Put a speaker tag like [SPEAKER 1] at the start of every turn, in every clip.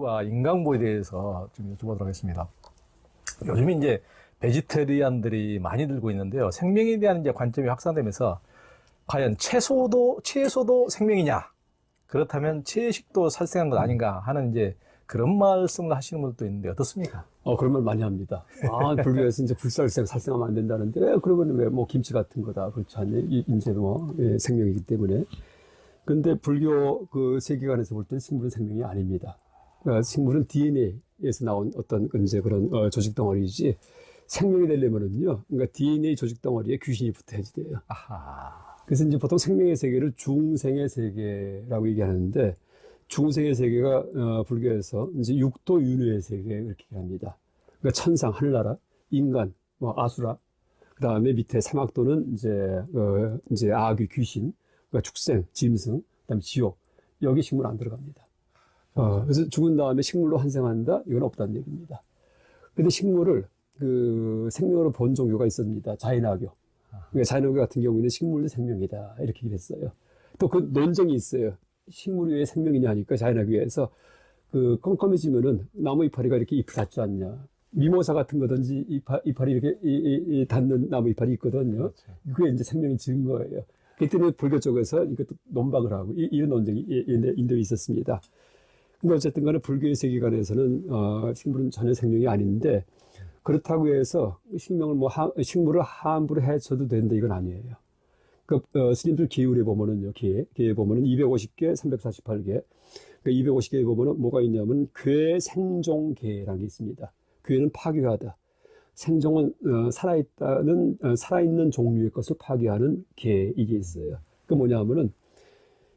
[SPEAKER 1] 생명과 인간보에 대해서 좀 여쭤보도록 하겠습니다. 요즘 이제 베지테리안들이 많이 들고 있는데요. 생명에 대한 이제 관점이 확산되면서 과연 채소도 생명이냐? 그렇다면 채식도 살생한 것 아닌가 하는 이제 그런 말씀을 하시는 분들도 있는데 어떻습니까?
[SPEAKER 2] 그런 말 많이 합니다. 불교에서 이제 불살생, 살생하면 안 된다는데, 그러면 왜 뭐 김치 같은 거다. 그렇지 않니? 이제 뭐, 생명이기 때문에. 근데 불교 그 세계관에서 볼 때는 식물은 생명이 아닙니다. 그러니까 식물은 DNA에서 나온 어떤 이제 그런 조직 덩어리이지, 생명이 되려면은요, 그러니까 DNA 조직 덩어리에 귀신이 붙어야지 돼요.
[SPEAKER 1] 아하.
[SPEAKER 2] 그래서 이제 보통 생명의 세계를 중생의 세계라고 얘기하는데, 중생의 세계가 불교에서 이제 육도 윤회의 세계 이렇게 합니다. 그러니까 천상, 하늘나라, 인간, 뭐 아수라, 그 다음에 밑에 사막도는 이제 아귀, 귀신, 그러니까 축생, 짐승, 그다음에 지옥. 여기 식물 안 들어갑니다. 그래서 죽은 다음에 식물로 환생한다? 이건 없다는 얘기입니다. 근데 식물을 그 생명으로 본 종교가 있습니다. 자인화교. 그러니까 자인화교 같은 경우에는 식물도 생명이다 이렇게 얘기했어요. 또 그 논쟁이 있어요. 식물이 왜 생명이냐 하니까 자연학교에서 그 껌껌해지면은 나무 이파리가 이렇게 잎을 닿지 않냐. 미모사 같은 거든지 이파리 이렇게 닿는 나무 이파리 있거든요.
[SPEAKER 1] 그렇죠.
[SPEAKER 2] 그게 이제 생명의 증거예요. 그 때문에 불교 쪽에서 이것도 논박을 하고 이런 논쟁이 인도에 있었습니다. 근데 어쨌든 간에 불교의 세계관에서는 식물은 전혀 생명이 아닌데 그렇다고 해서 식물을 함부로 해쳐도 된다 이건 아니에요. 스님들 계율에 보면은요, 계에 보면은 250개, 348개. 250개에 보면은 뭐가 있냐면, 괴, 생종, 계라는 게 있습니다. 괴는 파괴하다. 생종은, 살아있는 종류의 것을 파괴하는 계, 이게 있어요. 그 뭐냐면은,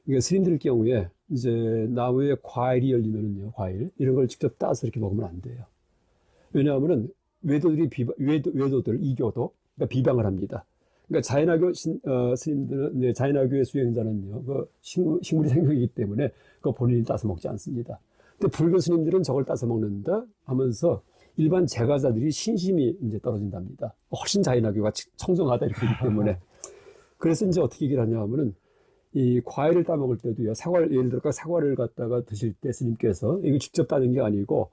[SPEAKER 2] 이게 스님들 경우에, 이제, 나무에 과일이 열리면은요, 과일. 이런 걸 직접 따서 이렇게 먹으면 안 돼요. 왜냐하면은, 외도들, 이교도, 그러니까 비방을 합니다. 그러니까 자연화교 스님들은 이제 자연화교의 수행자는요, 그 식물이 생명이기 때문에 그 본인이 따서 먹지 않습니다. 근데 불교 스님들은 저걸 따서 먹는다 하면서 일반 제가자들이 신심이 이제 떨어진답니다. 훨씬 자연화교가 청정하다 이렇게 되기 때문에. 그래서 이제 어떻게 얘기를 하냐 하면은 이 과일을 따 먹을 때도요, 예를 들어 사과를 갖다가 드실 때 스님께서 이거 직접 따는 게 아니고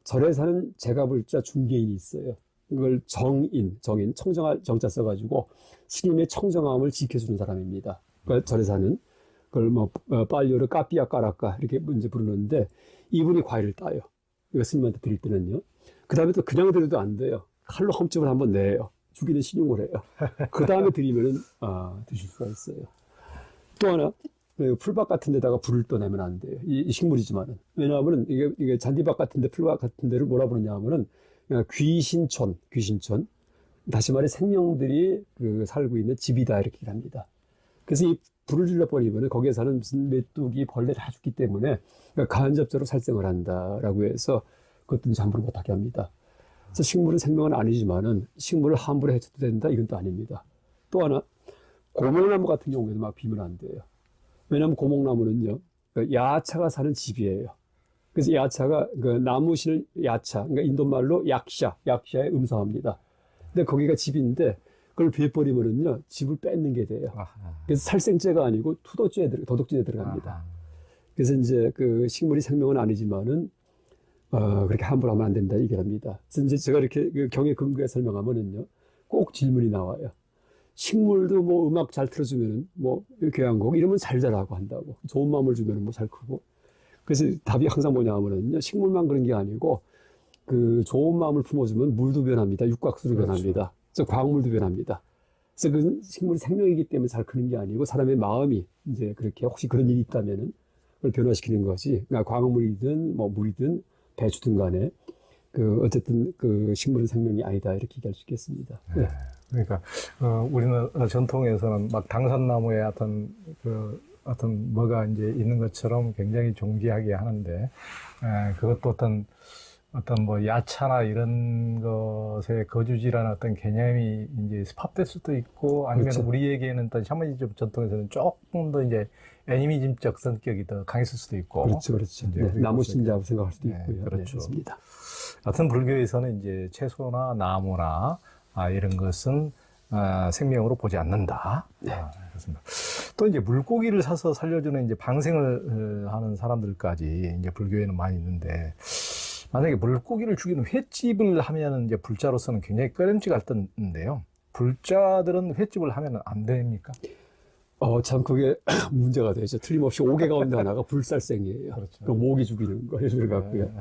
[SPEAKER 2] 절에 사는 제가불자 중개인이 있어요. 그걸 정인, 청정할 정자 써가지고 스님의 청정함을 지켜주는 사람입니다. 그러니까 절에 사는 그걸 빨리오르 까삐야 까라까 이렇게 이제 부르는데 이분이 과일을 따요. 이거 스님한테 드릴 때는요. 그 다음에 또 그냥 드려도 안 돼요. 칼로 험집을 한번 내요. 죽이는 신용을 해요. 그 다음에 드리면은 드실 수가 있어요. 또 하나 풀밭 같은 데다가 불을 또 내면 안 돼요. 이 식물이지만은 왜냐하면은 이게 잔디밭 같은데 풀밭 같은 데를 뭐라 부르냐 하면은 귀신촌. 다시 말해 생명들이 살고 있는 집이다 이렇게 합니다. 그래서 이 불을 질러버리면 거기에 사는 무슨 메뚜기, 벌레 다 죽기 때문에 간접적으로 살생을 한다라고 해서 그것도 이제 함부로 못하게 합니다. 그래서 식물은 생명은 아니지만은 식물을 함부로 해쳐도 된다 이건 또 아닙니다. 또 하나 고목나무 같은 경우에도 막 비면 안 돼요. 왜냐하면 고목나무는요 야차가 사는 집이에요. 그래서 야차가 나무실 야차, 그러니까 인도말로 약샤의 음성합니다. 근데 거기가 집인데 그걸 베버리면은요 집을 뺏는 게 돼요. 그래서 살생죄가 아니고 도덕죄에 들어갑니다. 그래서 이제 그 식물이 생명은 아니지만은 그렇게 함부로 하면 안 된다 얘기합니다. 그래서 이제 제가 이렇게 그 경에 근거에 설명하면은요 꼭 질문이 나와요. 식물도 뭐 음악 잘 틀어주면은 뭐 교향곡 이러면 잘 자라고 한다고 좋은 마음을 주면은 뭐 잘 크고. 그래서 답이 항상 뭐냐 하면은요, 식물만 그런 게 아니고, 그 좋은 마음을 품어주면 물도 변합니다. 육각수로 변합니다. 그래서 광물도 변합니다. 그래서 그 식물이 생명이기 때문에 잘 크는 게 아니고, 사람의 마음이 이제 그렇게 혹시 그런 일이 있다면은, 그걸 변화시키는 거지. 그러니까 광물이든, 뭐 물이든, 배추든 간에, 어쨌든 식물은 생명이 아니다. 이렇게 얘기할 수 있겠습니다.
[SPEAKER 1] 네. 그러니까, 우리는 전통에서는 막 당산나무에 어떤 뭐가 이제 있는 것처럼 굉장히 존귀하게 하는데, 그것도 어떤 뭐 야차나 이런 것의 거주지라는 어떤 개념이 이제 습합될 수도 있고, 아니면
[SPEAKER 2] 그렇죠.
[SPEAKER 1] 우리에게는 또 샤머니즘 전통에서는 조금 더 이제 애니미즘적 성격이 더 강했을 수도 있고.
[SPEAKER 2] 그렇죠. 네, 나무 신자라고 생각할 수도 있고요.
[SPEAKER 1] 네, 그렇죠.
[SPEAKER 2] 그렇습니다.
[SPEAKER 1] 하여튼 불교에서는 이제 채소나 나무나 이런 것은 생명으로 보지 않는다.
[SPEAKER 2] 네.
[SPEAKER 1] 그렇습니다. 또 이제 물고기를 사서 살려주는 이제 방생을 하는 사람들까지 이제 불교에는 많이 있는데, 만약에 물고기를 죽이는 횟집을 하면은 이제 불자로서는 굉장히 꺼림칙할 텐데요. 불자들은 횟집을 하면 안 됩니까?
[SPEAKER 2] 참 그게 문제가 되죠. 틀림없이 5개 가운데 하나가 불살생이에요.
[SPEAKER 1] 그렇죠.
[SPEAKER 2] 그 모기 죽이는 거, 예를 갖고요.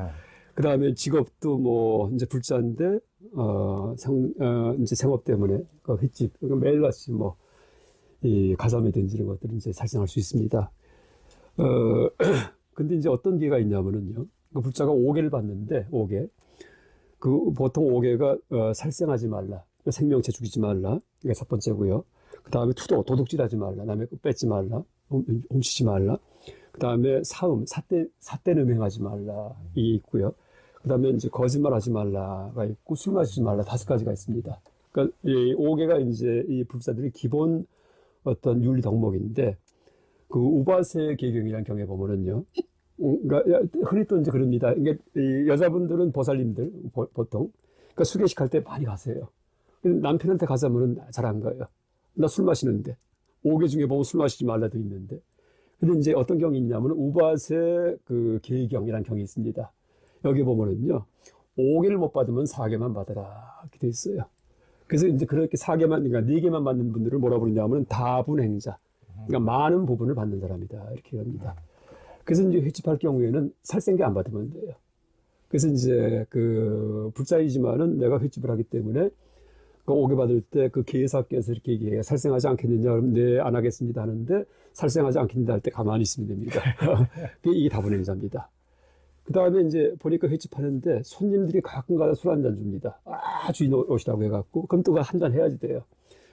[SPEAKER 2] 그 다음에 직업도 뭐, 이제 불자인데, 이제 생업 때문에 그 횟집, 그러니까 매일같이 뭐, 이 가자미든지 이런 것들은 이제 살생할 수 있습니다. 근데 이제 어떤 개가 있냐면은요. 그 불자가 5개를 받는데, 5개. 그 보통 5개가 살생하지 말라. 생명체 죽이지 말라. 이게 첫 번째고요. 그 다음에 투도, 도둑질하지 말라. 남의 거 뺏지 말라. 훔치지 말라. 그 다음에 사음, 삿된 음행하지 말라. 이게 있고요. 그 다음에 이제 거짓말하지 말라가 있고, 술 마시지 말라. 5가지가 있습니다. 그러니까 이 5개가 이제 이 불사들의 기본 어떤 윤리 덕목인데, 그 우바세 계경이라는 경에 보면은요. 그러니까 흔히 또 이제 그럽니다. 이게 이 여자분들은 보살님들 보통 그러니까 수계식 할 때 많이 가세요. 남편한테 가자면은 잘 안 가요. 나 술 마시는데 5개 중에 보면 술 마시지 말라도 있는데. 근데 이제 어떤 경이 있냐면 우바세 그 계경이라는 경이 있습니다. 여기 보면은요 5개를 못 받으면 4개만 받아라 이렇게 돼 있어요. 그래서 이제 그렇게 4개만 그러니까 4개만 받는 분들을 뭐라 부르냐면은 다분행자. 그러니까 많은 부분을 받는 사람이다 이렇게 합니다. 그래서 이제 횟집할 경우에는 살생계 안 받으면 돼요. 그래서 이제 그 불자이지만은 내가 횟집을 하기 때문에 그 5개 받을 때 그 계사께서 이렇게 얘기해요. 살생하지 않겠느냐? 그러면 네, 안 하겠습니다 하는데 살생하지 않겠느냐 할 때 가만히 있으면 됩니다. 이게 다분행자입니다. 그 다음에 이제 보니까 횟집 하는데 손님들이 가끔 가다 술 한 잔 줍니다. 주인 오시라고 해갖고 그럼 또 한 잔 해야지 돼요.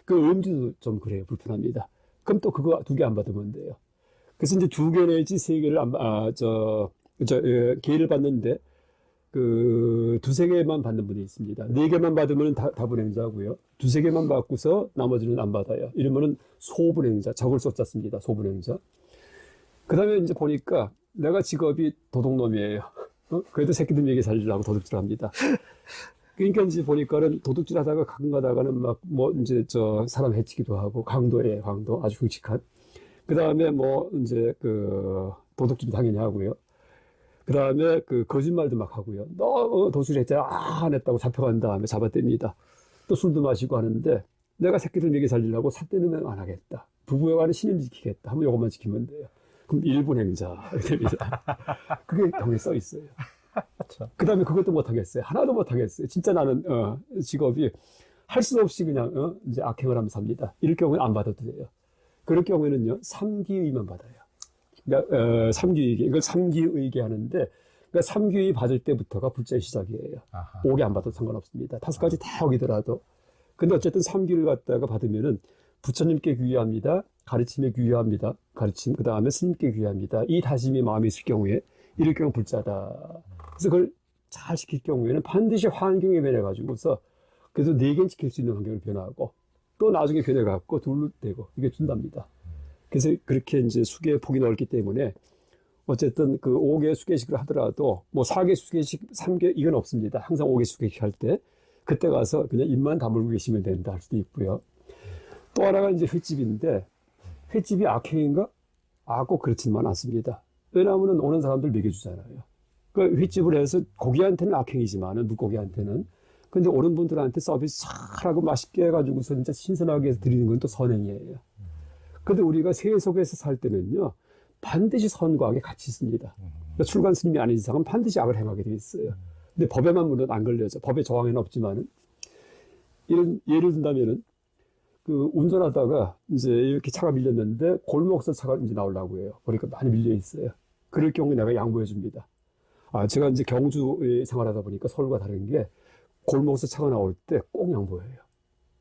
[SPEAKER 2] 그 음주도 좀 그래요. 불편합니다. 그럼 또 그거 2개 안 받으면 돼요. 그래서 이제 2개 내지 3개를 개를 받는데, 그, 2-3개만 받는 분이 있습니다. 4개만 받으면 다분행자고요. 2-3개만 받고서 나머지는 안 받아요. 이러면은 소분행자, 적을 쏟았습니다. 소분행자. 그 다음에 이제 보니까 내가 직업이 도둑놈이에요. 그래도 새끼들에게 살리려고 도둑질 합니다. 그러니까 이제 보니까는 도둑질 하다가 가끔 가다가는 막 뭐 이제 사람 해치기도 하고 강도예요, 강도. 아주 흉측한. 그 다음에 뭐, 이제, 도둑질 당연히 하고요. 그 다음에 거짓말도 막 하고요. 너 도둑질했잖아. 안 했다고 잡혀간 다음에 잡아댑니다. 또 술도 마시고 하는데, 내가 새끼들 먹여 살리려고 삿대는 안 하겠다. 부부에 관한 신임 지키겠다. 하면 요것만 지키면 돼요. 그럼 1분 행자. 이렇게 됩니다. 그게 경에 써 있어요. 그 다음에 그것도 못 하겠어요. 하나도 못 하겠어요. 진짜 나는, 직업이 할 수 없이 그냥, 이제 악행을 하면서 삽니다. 이럴 경우는 안 받아도 돼요. 그럴 경우에는요, 3기의만 받아요. 그러니까, 3기의계, 이걸 3기의계 하는데, 그러니까 3기의 받을 때부터가 불자의 시작이에요. 아하. 5개 안 받아도 상관없습니다. 5가지 다 여기더라도. 근데 어쨌든 3기를 갖다가 받으면은 부처님께 귀의합니다. 가르침에 귀의합니다. 가르침, 그 다음에 스님께 귀의합니다. 이 다짐이 마음에 있을 경우에, 이럴 경우 불자다. 그래서 그걸 잘 지킬 경우에는 반드시 환경에 변해가지고서, 그래서 4개는 지킬 수 있는 환경을 변화하고, 또 나중에 변해갖고 둘로 되고 이게 준답니다. 그래서 그렇게 이제 수계의 폭이 넓기 때문에 어쨌든 그 5개 수계식을 하더라도 뭐 4개 수계식, 3개 이건 없습니다. 항상 5개 수계식 할 때 그때 가서 그냥 입만 다물고 계시면 된다 할 수도 있고요. 또 하나가 이제 횟집인데 횟집이 악행인가? 꼭 그렇지만 않습니다. 왜냐하면 오는 사람들 먹여주잖아요. 그 횟집을 해서 고기한테는 악행이지만은 물고기한테는 근데 오는 분들한테 서비스 잘하고 맛있게 해가지고서 진짜 신선하게 해서 드리는 건 또 선행이에요. 근데 우리가 세속에서 살 때는요, 반드시 선과 악이 같이 있습니다. 그러니까 출간 스님이 아닌 이상은 반드시 악을 행하게 돼 있어요. 근데 법에만 물론 안 걸려져. 법의 저항에는 없지만은, 이런, 예를 든다면은, 운전하다가 이제 이렇게 차가 밀렸는데 골목에서 차가 이제 나오려고 해요. 그러니까 많이 밀려 있어요. 그럴 경우에 내가 양보해 줍니다. 제가 이제 경주에 생활하다 보니까 서울과 다른 게 골목에서 차가 나올 때 꼭 양보해요.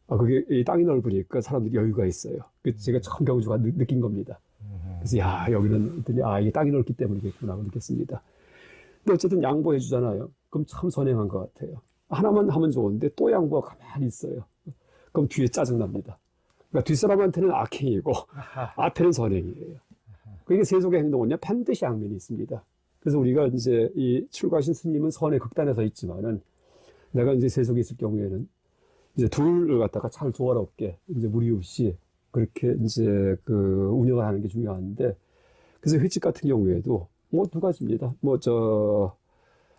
[SPEAKER 2] 그게 이 땅이 넓으니까 사람들이 여유가 있어요. 제가 처음 경주가 느낀 겁니다. 그래서 여기는 이게 땅이 넓기 때문이겠구나 하고 느꼈습니다. 근데 어쨌든 양보해 주잖아요. 그럼 참 선행한 것 같아요. 하나만 하면 좋은데 또 양보가 가만히 있어요. 그럼 뒤에 짜증납니다. 그러니까 뒷사람한테는 악행이고 앞에는 선행이에요. 그게 세속의 행동은요 반드시 양면이 있습니다. 그래서 우리가 이제 이 출가하신 스님은 선의 극단에 서 있지만은 내가 이제 세속에 있을 경우에는 이제 둘을 갖다가 잘 조화롭게 이제 무리 없이 그렇게 이제 그 운영을 하는 게 중요한데, 그래서 횟집 같은 경우에도 뭐 두 가지입니다.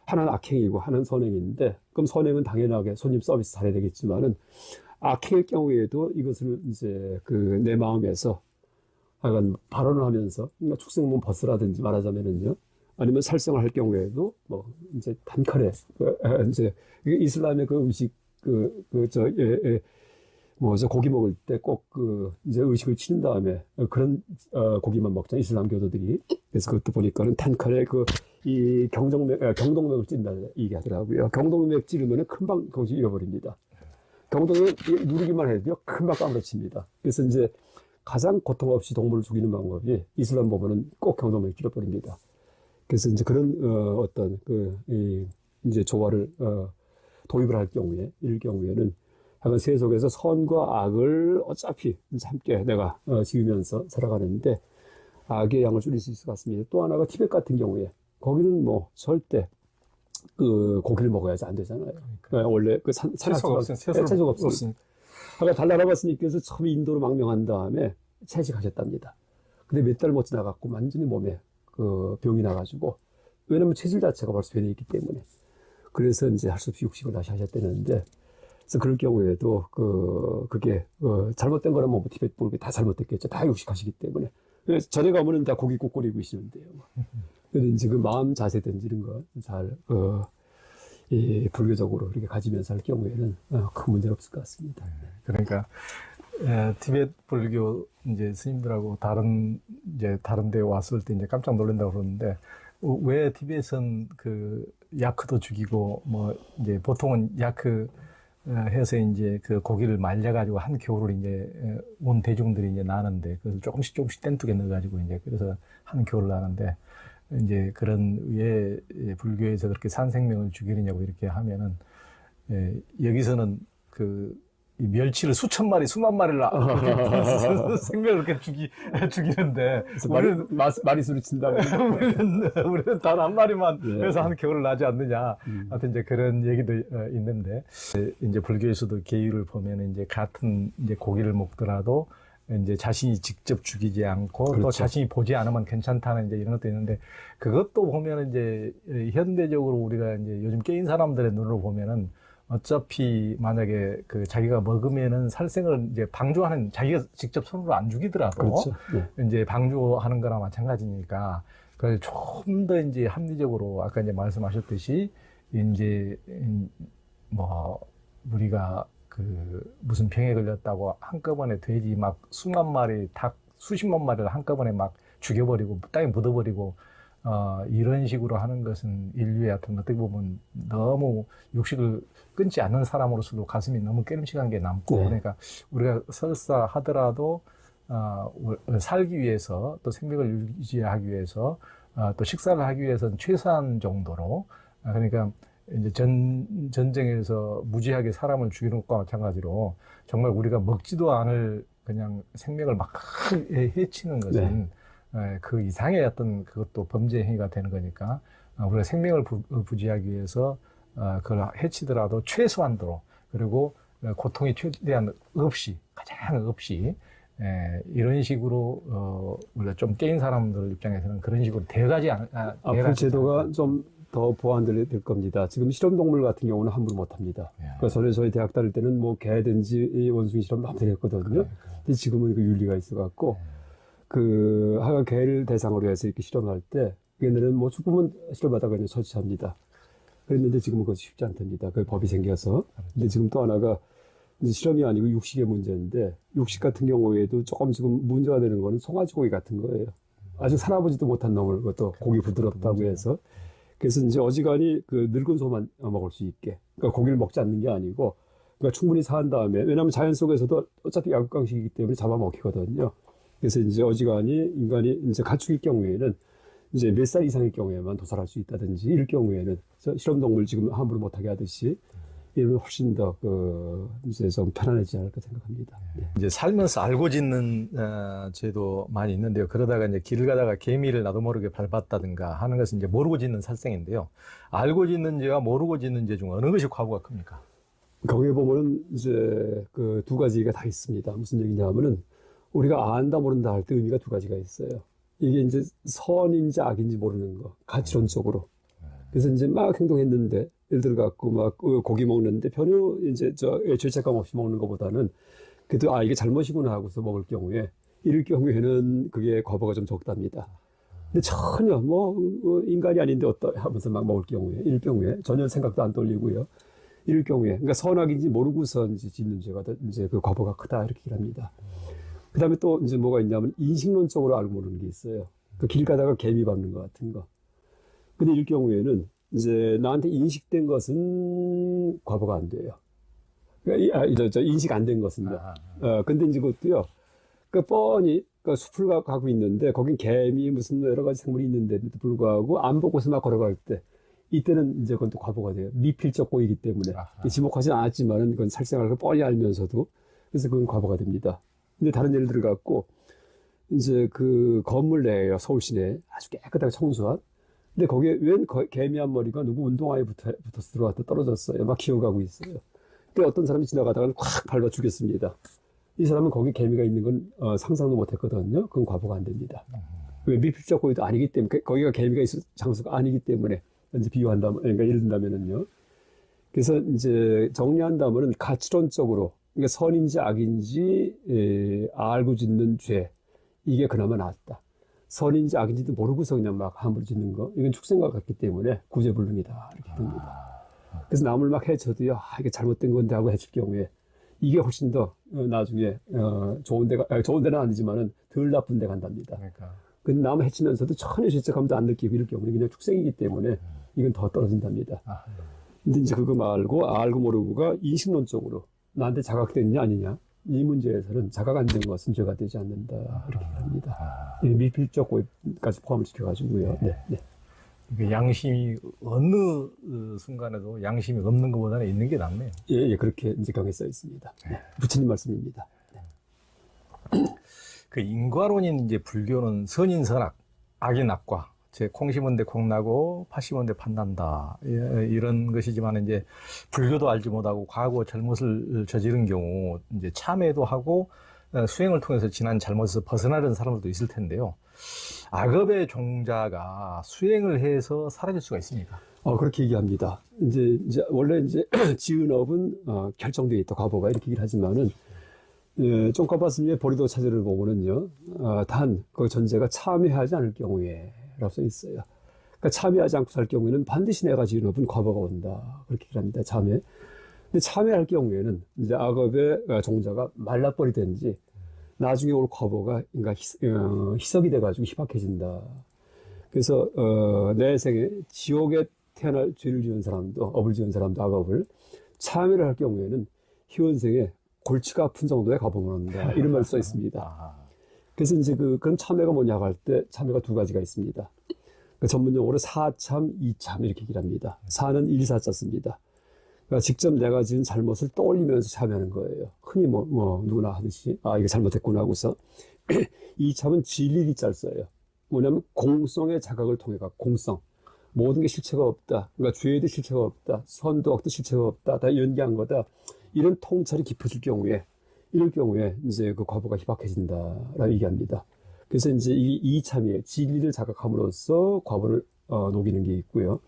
[SPEAKER 2] 하나는 악행이고 하나는 선행인데, 그럼 선행은 당연하게 손님 서비스 잘해야 되겠지만은, 악행일 경우에도 이것을 이제 그 내 마음에서 약간 발언을 하면서, 그러니까 축생문 버스라든지 말하자면은요, 아니면 살생을 할 경우에도 뭐 이제 단칼에 이제 이슬람의 그 음식 저 고기 먹을 때 꼭 이제 의식을 치른 다음에 그런 고기만 먹자 이슬람 교도들이. 그래서 그것도 보니까는 단칼에 이 경동맥을 찐다 얘기하더라고요. 경동맥 찌르면은 금방 거기 잃어버립니다. 경동맥 누르기만 해도요 금방 까무러칩니다. 그래서 이제 가장 고통 없이 동물을 죽이는 방법이 이슬람 보면은 꼭 경동맥 찔러버립니다. 그래서 이제 그런 이제 조화를 도입을 할 경우에 이럴 경우에는 약간 세속에서 선과 악을 어차피 이제 함께 내가 지으면서 살아가는데 악의 양을 줄일 수 있을 것 같습니다. 또 하나가 티벳 같은 경우에 거기는 뭐 절대 고기를 먹어야지 안 되잖아요. 그러니까 원래
[SPEAKER 1] 채소가
[SPEAKER 2] 없으니까. 그러니까 달나라 스님께서 처음 인도로 망명한 다음에 채식하셨답니다. 근데 몇 달 못 지나갖고 완전히 몸에 병이 나가지고, 왜냐면 체질 자체가 벌써 변해 있기 때문에. 그래서 이제 할 수 없이 육식을 다시 하셨다는데, 그래서 그럴 경우에도 그게 잘못된 거라면 뭐 티벳 불교 다 잘못됐겠죠. 다 육식하시기 때문에. 그래서 전에 가면은 다 고기 국 끓이고 계시는데요. 그래서 이제 그 마음 자세든지 이런 거 잘 불교적으로 이렇게 가지면서 할 경우에는 큰 문제는 없을 것 같습니다.
[SPEAKER 1] 그러니까 티벳 불교 이제 스님들하고 다른 데 왔을 때 이제 깜짝 놀란다고 그러는데, 왜 티벳은 야크도 죽이고 뭐 이제 보통은 야크 해서 이제 그 고기를 말려가지고 한 교를 이제 온 대중들이 이제 나는데, 그래서 조금씩 뗀뚝에 넣어가지고 이제 그래서 한 교를 나는데, 이제 그런 왜 불교에서 그렇게 산생명을 죽이느냐고 이렇게 하면은, 여기서는 이 멸치를 수천 마리, 수만 마리를 생명을 그렇게 죽이는데,
[SPEAKER 2] 우리는 마리수를 친다고.
[SPEAKER 1] 우리는 단 한 마리만 해서 한 겨울을 나지 않느냐. 하여튼 이제 그런 얘기도 있는데, 이제 불교에서도 계율을 보면 이제 같은 이제 고기를 먹더라도 이제 자신이 직접 죽이지 않고,
[SPEAKER 2] 그렇죠.
[SPEAKER 1] 또 자신이 보지 않으면 괜찮다는 이제 이런 것도 있는데, 그것도 보면 이제 현대적으로 우리가 이제 요즘 깨인 사람들의 눈으로 보면은, 어차피 만약에 자기가 먹으면은 살생을 이제 방조하는, 자기가 직접 손으로 안 죽이더라도
[SPEAKER 2] 그렇죠.
[SPEAKER 1] 이제 방조하는 거나 마찬가지니까, 그래서 좀 더 이제 합리적으로 아까 이제 말씀하셨듯이 이제 뭐 우리가 무슨 병에 걸렸다고 한꺼번에 돼지 막 수만 마리, 닭 수십만 마리를 한꺼번에 막 죽여버리고 땅에 묻어버리고 이런 식으로 하는 것은 인류의 어떤 어떻게 보면 너무 육식을 끊지 않는 사람으로서도 가슴이 너무 깨름직한 게 남고, 그러니까 우리가 설사 하더라도 살기 위해서, 또 생명을 유지하기 위해서, 또 식사를 하기 위해서는 최소한 정도로, 그러니까 이제 전쟁에서 무지하게 사람을 죽이는 것과 마찬가지로 정말 우리가 먹지도 않을 그냥 생명을 막 해치는 것은 그 이상의 어떤 그것도 범죄 행위가 되는 거니까, 우리가 생명을 부지하기 위해서 그걸 해치더라도 최소한도로, 그리고 고통이 최대한 가장 없이 이런 식으로 우리가 좀 깨인 사람들 입장에서는 그런 식으로 대가지
[SPEAKER 2] 앞으로 제도가 좀 더 보완될 겁니다. 지금 실험동물 같은 경우는 함부로 못합니다. 그래서 저희 대학 다닐 때는 뭐 개든지 원숭이 실험 마음대로 했거든요. 근데 지금은 그 윤리가 있어갖고 하가 개를 대상으로 해서 이렇게 실험할 때 얘네는 뭐 죽으면 실험하다가 그냥 처치합니다. 그랬는데 지금은 그것이 쉽지 않답니다. 그 법이 생겨서. 근데 지금 또 하나가 이제 실험이 아니고 육식의 문제인데, 육식 같은 경우에도 조금 지금 문제가 되는 거는 송아지 고기 같은 거예요. 아직 살아보지도 못한 놈을 그것도 고기 부드럽다고 해서. 그래서 이제 어지간히 늙은 소만 먹을 수 있게. 그러니까 고기를 먹지 않는 게 아니고, 그러니까 충분히 사한 다음에, 왜냐하면 자연 속에서도 어차피 약육강식이기 때문에 잡아먹히거든요. 그래서 이제 어지간히 인간이 이제 가축일 경우에는 이제 몇 살 이상일 경우에만 도살할 수 있다든지, 이럴 경우에는 실험동물 지금 함부로 못하게 하듯이 이러면 훨씬 더 이제 좀 편안해지지 않을까 생각합니다.
[SPEAKER 1] 이제 살면서 알고 짓는 죄도 많이 있는데요. 그러다가 이제 길을 가다가 개미를 나도 모르게 밟았다든가 하는 것은 이제 모르고 짓는 살생인데요. 알고 짓는 죄와 모르고 짓는 죄 중 어느 것이 과부가 큽니까?
[SPEAKER 2] 거기에 보면은 이제 두 가지가 다 있습니다. 무슨 얘기냐면은, 우리가 안다 모른다 할 때 의미가 두 가지가 있어요. 이게 이제 선인지 악인지 모르는 거, 가치론적으로. 그래서 이제 막 행동했는데, 예를 들어 갖고 막 고기 먹는데 전혀 이제 죄책감 없이 먹는 것보다는 그래도 이게 잘못이구나 하고서 먹을 경우에, 이럴 경우에는 그게 과보가 좀 적답니다. 근데 전혀 인간이 아닌데 하면서 막 먹을 경우에, 이럴 경우에 전혀 생각도 안 돌리고요. 이럴 경우에, 그러니까 선악인지 모르고서 이제 짓는 죄가 이제 그 과보가 크다 이렇게 얘기합니다. 그 다음에 또 이제 뭐가 있냐면 인식론적으로 알고 모르는 게 있어요. 그 길 가다가 개미 밟는 것 같은 거. 근데 이럴 경우에는 이제 나한테 인식된 것은 과보가 안 돼요. 그러니까 인식 안 된 것은요. 근데 이제 그것도요. 그 뻔히 그 숲을 가고 있는데 거긴 개미 무슨 여러 가지 생물이 있는데도 불구하고 안 보고서 막 걸어갈 때 이때는 이제 그건 또 과보가 돼요. 미필적 고이기 때문에 지목하지 않았지만은 그건 살생활을 뻔히 알면서도 그래서 그건 과보가 됩니다. 근데 다른 예를 들어 갖고 이제 그 건물 내에요. 서울 시내 아주 깨끗하게 청소한. 근데 거기에 웬 개미 한 마리가 누구 운동화에 붙어서 들어왔다 떨어졌어요. 막 기어가고 있어요. 근데 어떤 사람이 지나가다가 확 밟아 죽였습니다. 이 사람은 거기 개미가 있는 건 상상도 못했거든요. 그건 과보가 안 됩니다. 왜 미필적 고의도 아니기 때문에 거기가 개미가 있을 장소가 아니기 때문에 이제 비유한다면 그러니까 예를 든다면은요. 그래서 이제 정리한다면은 가치론적으로 그러니까 선인지 악인지 알고 짓는 죄 이게 그나마 낫다. 선인지 악인지도 모르고서 그냥 막 함부로 짓는 거 이건 축생과 같기 때문에 구제불능이다 이렇게 됩니다. 그래서 남을 막 해쳐도요 이게 잘못된 건데 하고 해칠 경우에 이게 훨씬 더 나중에 좋은 데는 아니지만은 덜 나쁜 데 간답니다.
[SPEAKER 1] 그러니까.
[SPEAKER 2] 근데 남을 해치면서도 전혀 죄책감도 안 느끼고 이럴 경우는 그냥 축생이기 때문에 이건 더 떨어진답니다. 근데 이제 그거 말고 알고 모르고가 인식론적으로 나한테 자각됐냐 아니냐 이 문제에서는 자각 안 된 것은 죄가 되지 않는다 이렇게 합니다. 미필적 고의까지 포함을 시켜가지고요. 네. 네.
[SPEAKER 1] 양심이 어느 순간에도 양심이 없는 것보다는 있는 게 낫네요.
[SPEAKER 2] 예, 그렇게 이제 경에 써 있습니다. 네. 부처님 말씀입니다. 네.
[SPEAKER 1] 그 인과론인 이제 불교는 선인 선악, 악인 악과, 제 콩 심은 데 콩 나고 파 심은 데 팥난다 이런 것이지만 이제 불교도 알지 못하고 과거 잘못을 저지른 경우 이제 참회도 하고 수행을 통해서 지난 잘못에서 벗어나려는 사람들도 있을 텐데요. 악업의 종자가 수행을 해서 사라질 수가 있습니까?
[SPEAKER 2] 그렇게 얘기합니다. 이제 원래 이제 지은 업은 결정되어 있다 과보가 이렇게 얘기를 하지만은 쫑카파 스님의 보리도 차제를 보면은요, 단 그 전제가 참회하지 않을 경우에라고 써 있어요. 그러니까 참회하지 않고 살 경우에는 반드시 내가 지은 업은 과보가 온다 그렇게 얘기를 합니다. 참회. 근데 참회할 경우에는 이제 악업의 종자가 말라버리든지 나중에 올 과보가 그러니까 희석이 돼가지고 희박해진다. 그래서 내 생에 지옥에 태어날 죄를 지은 사람도 업을 지은 사람도 악업을 참회를 할 경우에는 현생에 골치가 아픈 정도의 과보가 온다. 이런 말이 써 있습니다. 그래서 이제 그럼 참회가 뭐냐고 할 때 참회가 두 가지가 있습니다. 그 전문 용어로 사참, 이참 이렇게 얘기를 합니다. 사는 일사자 씁니다. 그러니까 직접 내가 지은 잘못을 떠올리면서 참회하는 거예요. 흔히 누구나 하듯이 이게 잘못했구나 하고서 이참은 진리리 짤 써요. 뭐냐면 공성의 자각을 통해 공성 모든 게 실체가 없다. 그러니까 죄에도 실체가 없다. 선도 악도 실체가 없다. 다 연기한 거다. 이런 통찰이 깊어질 경우에 이럴 경우에 이제 그 과보가 희박해진다라고 얘기합니다. 그래서 이제 이 참이에요. 진리를 자각함으로써 과보를 녹이는 게 있고요.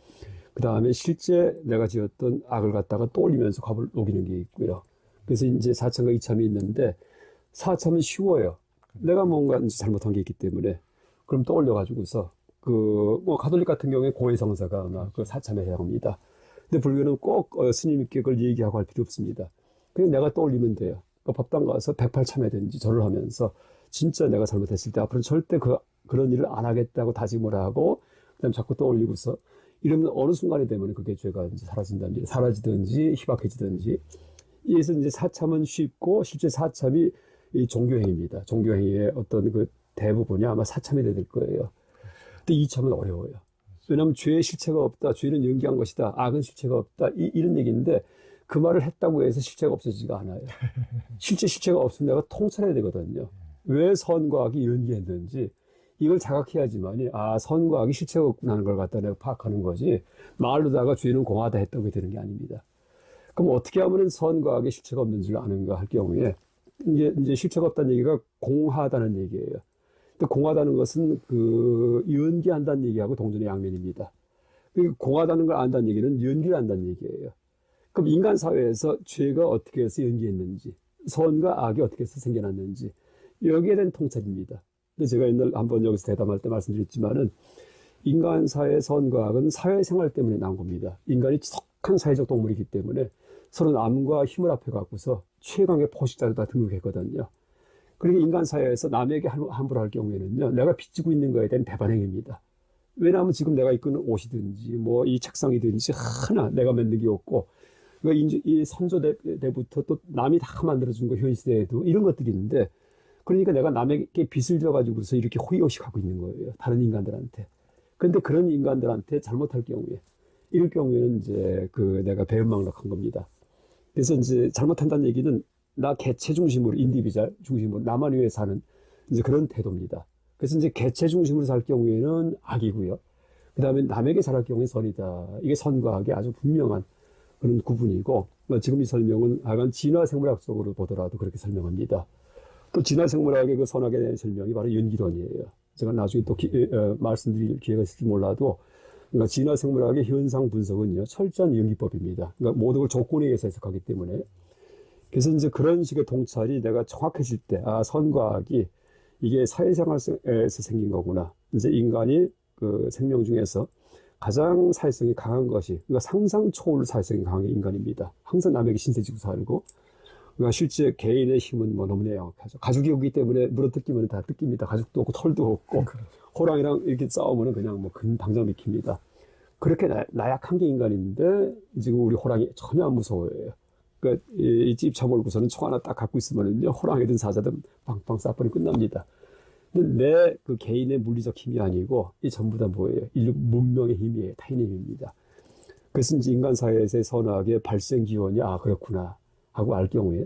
[SPEAKER 2] 그 다음에 실제 내가 지었던 악을 갖다가 떠올리면서 과보를 녹이는 게 있고요. 그래서 이제 사참과 이참이 있는데 사참은 쉬워요. 내가 뭔가 이제 잘못한 게 있기 때문에 그럼 떠올려가지고서 가톨릭 같은 경우에 고해성사가 아마 그 사참에 해당합니다. 근데 불교는 꼭 스님께 그걸 얘기하고 할 필요 없습니다. 그냥 내가 떠올리면 돼요. 법당 가서 108참회든지 절을 하면서 진짜 내가 잘못했을 때 앞으로는 절대 그런 일을 안 하겠다고 다짐을 하고 그다음 자꾸 떠올리고서 이러면 어느 순간이 되면 그게 죄가 이제 사라지든지 희박해지든지. 이래서 이제 사참은 쉽고 실제 사참이 이 종교행위입니다. 종교행위의 어떤 그 대부분이 아마 사참이 될 거예요. 근데 이참은 어려워요. 왜냐하면 죄의 실체가 없다. 죄는 연기한 것이다. 악은 실체가 없다. 이런 얘기인데 그 말을 했다고 해서 실체가 없어지지가 않아요. 실체가 없으면 내가 통찰해야 되거든요. 왜 선과 악이 연기했는지 이걸 자각해야지만이 선과 악이 실체가 없구나 하는 걸 갖다 내가 파악하는 거지 말로다가 죄는 공하다 했다고 되는 게 아닙니다. 그럼 어떻게 하면 선과 악의 실체가 없는지를 아는가 할 경우에 이게 이제 실체가 없다는 얘기가 공하다는 얘기예요. 근데 공하다는 것은 그 연기한다는 얘기하고 동전의 양면입니다. 그 공하다는 걸 안다는 얘기는 연기를 한다는 얘기예요. 그럼 인간 사회에서 죄가 어떻게 해서 연기했는지, 선과 악이 어떻게 해서 생겨났는지, 여기에 대한 통찰입니다. 근데 제가 옛날 한번 여기서 대담할 때 말씀드렸지만은, 인간 사회의 선과 악은 사회생활 때문에 나온 겁니다. 인간이 지속한 사회적 동물이기 때문에 서로 남과 힘을 합해갖고서 최강의 포식자로 다 등극했거든요. 그러니까 인간 사회에서 남에게 함부로 할 경우에는요, 내가 빚지고 있는 거에 대한 배반행위입니다. 왜냐하면 지금 내가 입고 있는 옷이든지, 뭐 이 책상이든지 하나 내가 만든 게 없고, 이 선조 때부터 또 남이 다 만들어준 거 현 시대에도 이런 것들이 있는데, 그러니까 내가 남에게 빚을 져가지고서 이렇게 호의호식하고 있는 거예요. 다른 인간들한테. 근데 그런 인간들한테 잘못할 경우에, 이럴 경우에는 이제 내가 배은망락한 겁니다. 그래서 이제 잘못한다는 얘기는 나 개체 중심으로, 인디비주얼 중심으로 나만 위해서 사는 이제 그런 태도입니다. 그래서 이제 개체 중심으로 살 경우에는 악이고요. 그 다음에 남에게 잘할 경우에 선이다. 이게 선과 악의 아주 분명한 그런 구분이고, 지금 이 설명은 하여간 진화생물학적으로 보더라도 그렇게 설명합니다. 또 진화생물학의 그 선악에 대한 설명이 바로 연기론이에요. 제가 나중에 또 말씀드릴 기회가 있을지 몰라도, 그러니까 진화생물학의 현상 분석은요, 철저한 연기법입니다. 그러니까 모든 걸 조건에 의해서 해석하기 때문에. 그래서 이제 그런 식의 통찰이 내가 정확해질 때, 선과 악이 이게 사회생활에서 생긴 거구나. 이제 인간이 그 생명 중에서 가장 사회성이 강한 것이, 그러니까 상상 초월 사회성이 강한 게 인간입니다. 항상 남에게 신세지고 살고, 그러니까 실제 개인의 힘은 뭐 너무나 양악하죠. 가죽이 오기 때문에 물어뜯기면 다 뜯깁니다. 가죽도 없고 털도 없고, 호랑이랑 이렇게 싸우면 그냥 뭐 당장 미킵니다. 그렇게 나약한 게 인간인데, 지금 우리 호랑이 전혀 안 무서워해요. 그러니까 이 집 쳐몰고서는 총 하나 딱 갖고 있으면은요, 호랑이든 사자든 빵빵 싸버리면 끝납니다. 근데 내 그 개인의 물리적 힘이 아니고, 이 전부 다 뭐예요? 인류 문명의 힘이에요. 타인의 힘입니다. 그래서 이제 인간 사회에서의 선악의 발생 기원이, 그렇구나 하고 알 경우에,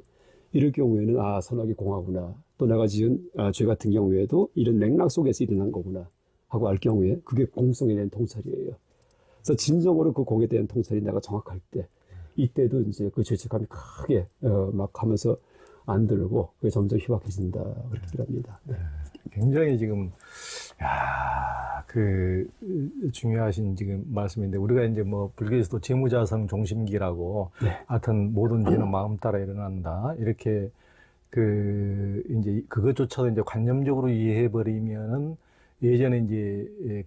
[SPEAKER 2] 이럴 경우에는, 선악이 공하구나. 또 내가 지은 죄 같은 경우에도 이런 맥락 속에서 일어난 거구나 하고 알 경우에, 그게 공성에 대한 통찰이에요. 그래서 진정으로 그 공에 대한 통찰이 내가 정확할 때, 이때도 이제 그 죄책감이 크게 막 하면서 안 들고, 그게 점점 희박해진다. 그렇게 합니다. 네.
[SPEAKER 1] 굉장히 지금, 중요하신 지금 말씀인데, 우리가 이제 뭐, 불교에서도 재무자성 종심기라고,
[SPEAKER 2] 네.
[SPEAKER 1] 하여튼 모든 죄는 마음 따라 일어난다. 이렇게, 이제 그것조차도 이제 관념적으로 이해해버리면은, 예전에 이제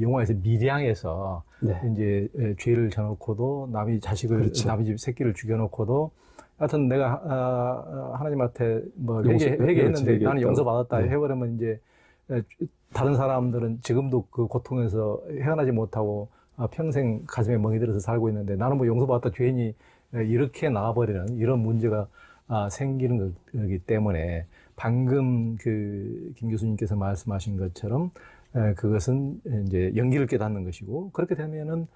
[SPEAKER 1] 영화에서 밀양에서
[SPEAKER 2] 네.
[SPEAKER 1] 이제 죄를 져놓고도 남이 자식을,
[SPEAKER 2] 그렇죠.
[SPEAKER 1] 남이 집 새끼를 죽여놓고도 하여튼 내가 하나님한테 뭐
[SPEAKER 2] 그렇죠.
[SPEAKER 1] 회개했는데 나는 용서받았다
[SPEAKER 2] 네.
[SPEAKER 1] 해버리면 이제 다른 사람들은 지금도 그 고통에서 헤어나지 못하고 평생 가슴에 멍이 들어서 살고 있는데 나는 뭐 용서받았다 죄인이 이렇게 나와버리는 이런 문제가 생기는 거기 때문에 방금 김 교수님께서 말씀하신 것처럼 그것은 이제 연기를 깨닫는 것이고 그렇게 되면은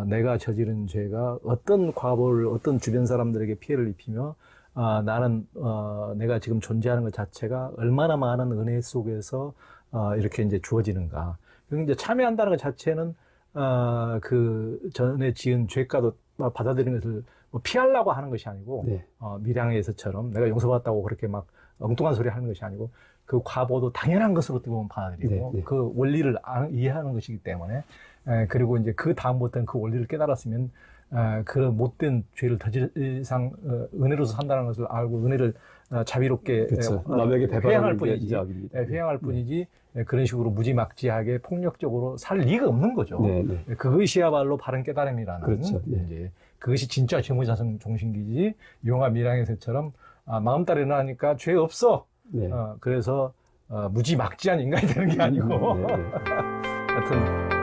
[SPEAKER 1] 내가 저지른 죄가 어떤 과보를 어떤 주변 사람들에게 피해를 입히며 나는 내가 지금 존재하는 것 자체가 얼마나 많은 은혜 속에서 이렇게 이제 주어지는가. 그리고 이제 참여한다는 것 자체는 그 전에 지은 죄가도 받아들이는 것을 뭐 피하려고 하는 것이 아니고
[SPEAKER 2] 네.
[SPEAKER 1] 밀양에서처럼 내가 용서받았다고 그렇게 막 엉뚱한 소리 하는 것이 아니고 그 과보도 당연한 것으로 보면 받아들이고
[SPEAKER 2] 네.
[SPEAKER 1] 그 원리를 이해하는 것이기 때문에 그리고 이제 그 다음부터는 그 원리를 깨달았으면 그런 못된 죄를 더 이상 은혜로서 산다는 것을 알고 은혜를 자비롭게
[SPEAKER 2] 그렇죠. 남에게
[SPEAKER 1] 회양할
[SPEAKER 2] 배반하는 게
[SPEAKER 1] 뿐이지
[SPEAKER 2] 이제 악입니다.
[SPEAKER 1] 회양할 뿐이지 그런 식으로 무지막지하게 폭력적으로 살 리가 없는 거죠.
[SPEAKER 2] 네.
[SPEAKER 1] 그것이야말로 바른 깨달음이라는
[SPEAKER 2] 그렇죠. 네.
[SPEAKER 1] 이제 그것이 진짜 재무자성 종신기지 용화 밀양에서처럼 마음 따라 일어나니까 죄 없어.
[SPEAKER 2] 네.
[SPEAKER 1] 그래서 무지막지한 인간이 되는 게 아니고
[SPEAKER 2] 네.
[SPEAKER 1] 하여튼